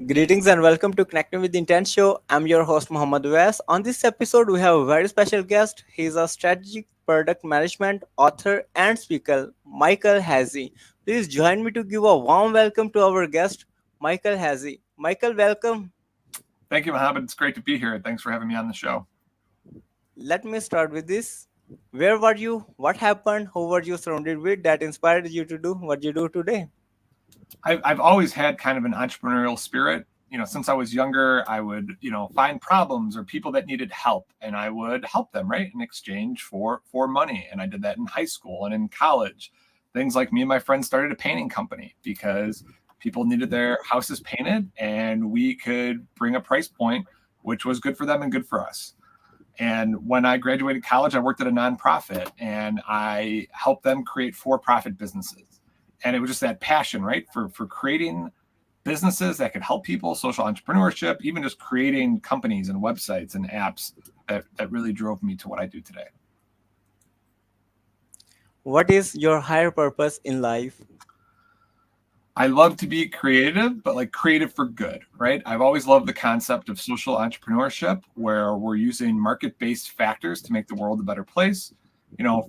Greetings and welcome to Connecting with Intent show. I'm your host Muhammad Awais. On this episode, we have a very special guest. He's a strategic product management author and speaker, Michael Hyzy. Please join me to give a warm welcome to our guest, Michael Hyzy. Michael, welcome. Thank you, Muhammad. It's great to be here. Thanks for having me on the show. Let me start with this. Where were you? What happened? Who were you surrounded with that inspired you to do what you do today? I've always had kind of an entrepreneurial spirit. Since I was younger, I would, find problems or people that needed help, and I would help them, right, in exchange for money. And I did that in high school and in college. Things like me and my friends started a painting company because people needed their houses painted, and we could bring a price point which was good for them and good for us. And when I graduated college, I worked at a nonprofit and I helped them create for-profit businesses. And it was just that passion, right, for creating businesses that could help people, social entrepreneurship, even just creating companies and websites and apps that really drove me to what I do today. What is your higher purpose in life? I love to be creative, but like creative for good, right? I've always loved the concept of social entrepreneurship where we're using market-based factors to make the world a better place.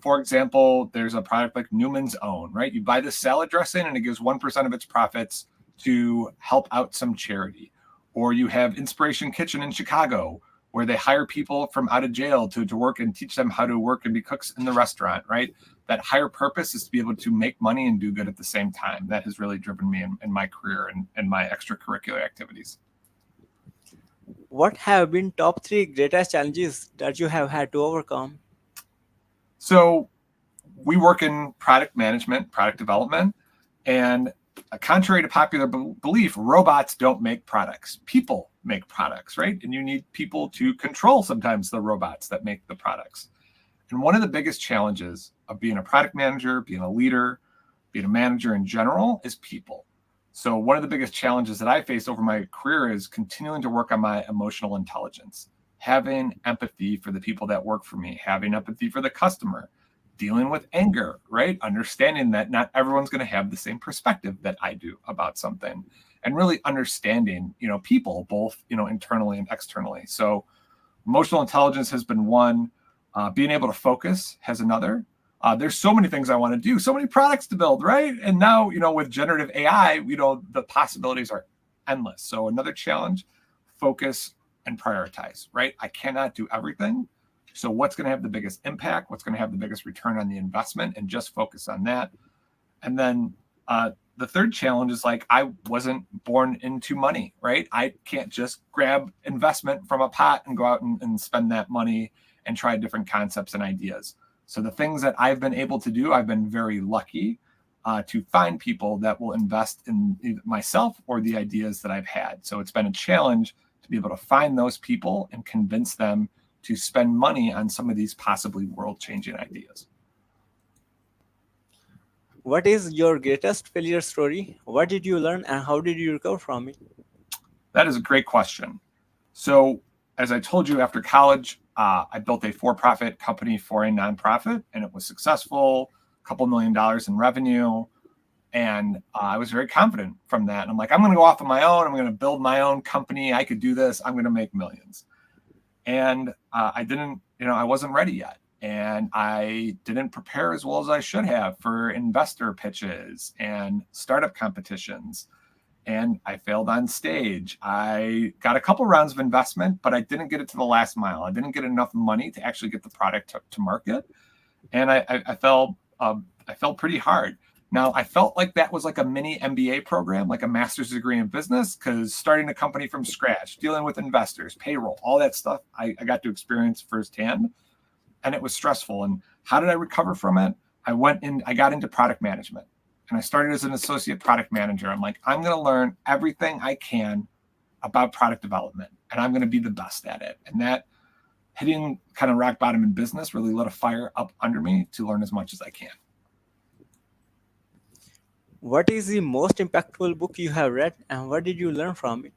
For example, there's a product like Newman's Own, right? You buy this salad dressing and it gives 1% of its profits to help out some charity. Or you have Inspiration Kitchen in Chicago, where they hire people from out of jail to work and teach them how to work and be cooks in the restaurant, right? That higher purpose is to be able to make money and do good at the same time. That has really driven me in my career and my extracurricular activities. What have been top three greatest challenges that you have had to overcome? So we work in product management, product development, and contrary to popular belief, robots don't make products. People make products, right? And you need people to control sometimes the robots that make the products. And one of the biggest challenges of being a product manager, being a leader, being a manager in general is people. So one of the biggest challenges that I faced over my career is continuing to work on my emotional intelligence, having empathy for the people that work for me, having empathy for the customer, dealing with anger, right? Understanding that not everyone's going to have the same perspective that I do about something, and really understanding, people both, internally and externally. So emotional intelligence has been one. Being able to focus has another. There's so many things I want to do, so many products to build, right? And now, with generative AI, the possibilities are endless. So another challenge, focus and prioritize, right? I cannot do everything. So what's going to have the biggest impact? What's going to have the biggest return on the investment? And just focus on that. And then the third challenge is like, I wasn't born into money, right? I can't just grab investment from a pot and go out and spend that money and try different concepts and ideas. So the things that I've been able to do, I've been very lucky to find people that will invest in either myself or the ideas that I've had. So it's been a challenge to be able to find those people and convince them to spend money on some of these possibly world-changing ideas. What is your greatest failure story? What did you learn and how did you recover from it? That is a great question. So as I told you, after college, I built a for-profit company for a nonprofit, and it was successful, a couple $1 million in revenue. And I was very confident from that. And I'm like, I'm going to go off on my own. I'm going to build my own company. I could do this. I'm going to make millions. And I didn't, I wasn't ready yet. And I didn't prepare as well as I should have for investor pitches and startup competitions. And I failed on stage. I got a couple rounds of investment, but I didn't get it to the last mile. I didn't get enough money to actually get the product to market. And I fell pretty hard. Now, I felt like that was like a mini MBA program, like a master's degree in business, because starting a company from scratch, dealing with investors, payroll, all that stuff, I got to experience firsthand. And it was stressful. And how did I recover from it? I got into product management. And I started as an associate product manager. I'm like, I'm going to learn everything I can about product development, and I'm going to be the best at it. And that hitting kind of rock bottom in business really lit a fire up under me to learn as much as I can. What is the most impactful book you have read and what did you learn from it?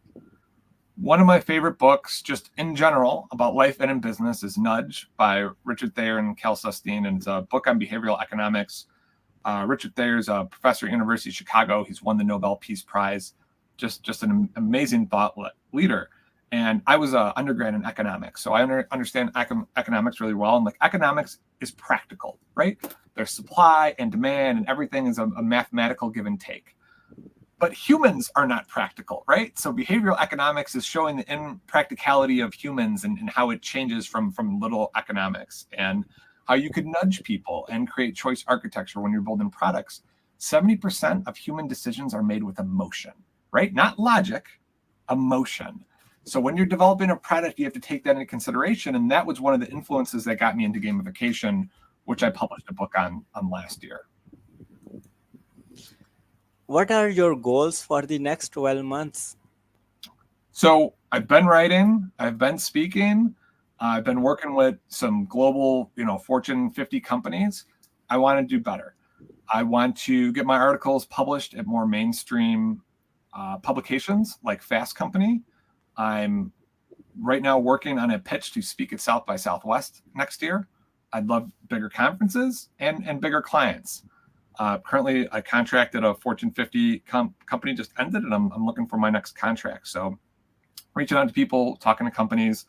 One of my favorite books, just in general, about life and in business is Nudge by Richard Thaler and Cal Sustein. And it's a book on behavioral economics. Richard Thaler is a professor at University of Chicago. He's won the Nobel Peace Prize. just an amazing leader. And I was an undergrad in economics, so I understand economics really well. And like economics is practical, right? There's supply and demand, and everything is a mathematical give and take. But humans are not practical, right? So behavioral economics is showing the impracticality of humans and how it changes from little economics, and how you could nudge people and create choice architecture when you're building products. 70% of human decisions are made with emotion, right? Not logic, emotion. So when you're developing a product, you have to take that into consideration. And that was one of the influences that got me into gamification, which I published a book on last year. What are your goals for the next 12 months? So I've been writing, I've been speaking, I've been working with some global, Fortune 50 companies. I want to do better. I want to get my articles published at more mainstream publications like Fast Company. I'm right now working on a pitch to speak at South by Southwest next year. I'd love bigger conferences and bigger clients. Currently, a contract at a Fortune 50 company just ended, and I'm looking for my next contract. So reaching out to people, talking to companies,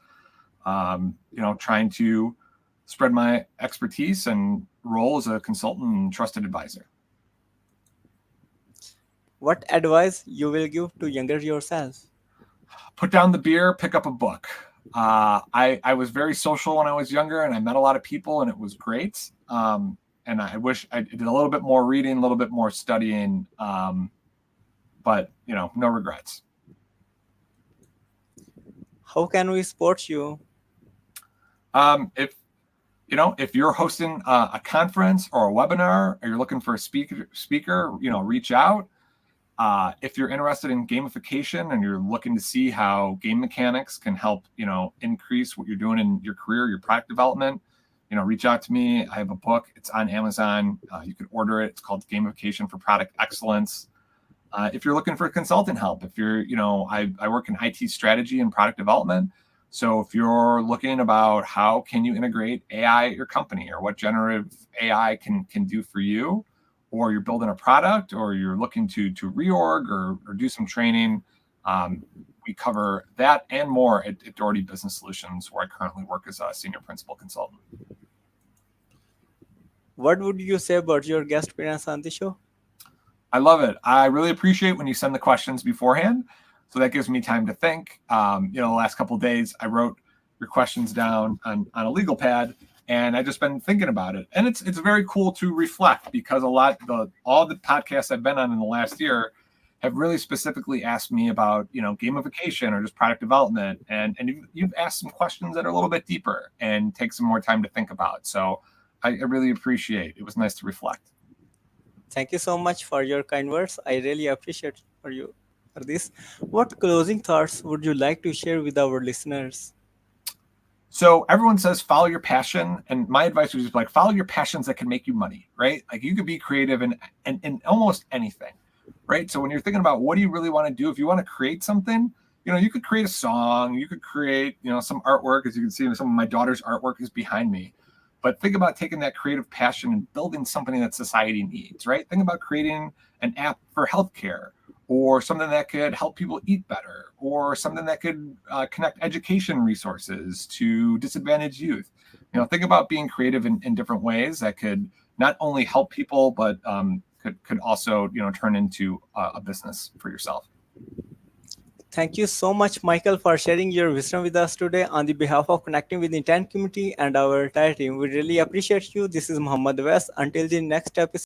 trying to spread my expertise and role as a consultant and trusted advisor. What advice you will give to younger yourself? Put down the beer, pick up a book. I was very social when I was younger, and I met a lot of people, and it was great. And I wish I did a little bit more reading, a little bit more studying, but no regrets. How can we support you? If you're hosting a conference or a webinar, or you're looking for a speaker, reach out. If you're interested in gamification and you're looking to see how game mechanics can help, increase what you're doing in your career, your product development, reach out to me. I have a book. It's on Amazon. You can order it. It's called Gamification for Product Excellence. If you're looking for consultant help, if you're, I work in IT strategy and product development. So if you're looking about how can you integrate AI at your company, or what generative AI can do for you, or you're building a product, or you're looking to reorg or do some training, we cover that and more at Doherty Business Solutions, where I currently work as a senior principal consultant. What would you say about your guest appearance on the show? I love it. I really appreciate when you send the questions beforehand, so that gives me time to think. The last couple of days, I wrote your questions down on a legal pad, and I just been thinking about it. And it's very cool to reflect, because all the podcasts I've been on in the last year have really specifically asked me about, gamification or just product development. And you've asked some questions that are a little bit deeper and take some more time to think about. So I really appreciate it. It was nice to reflect. Thank you so much for your kind words. I really appreciate for you for this. What closing thoughts would you like to share with our listeners? So everyone says follow your passion, and my advice was just like follow your passions that can make you money, right? Like you could be creative in almost anything, right? So when you're thinking about what do you really want to do, if you want to create something, you could create a song, you could create, some artwork. As you can see, some of my daughter's artwork is behind me. But think about taking that creative passion and building something that society needs, right? Think about creating an app for healthcare, or something that could help people eat better, or something that could connect education resources to disadvantaged youth. Think about being creative in different ways that could not only help people, but could also, turn into a business for yourself. Thank you so much, Michael, for sharing your wisdom with us today on the behalf of Connecting with the Intent community and our entire team. We really appreciate you. This is Muhammad Awais. Until the next episode.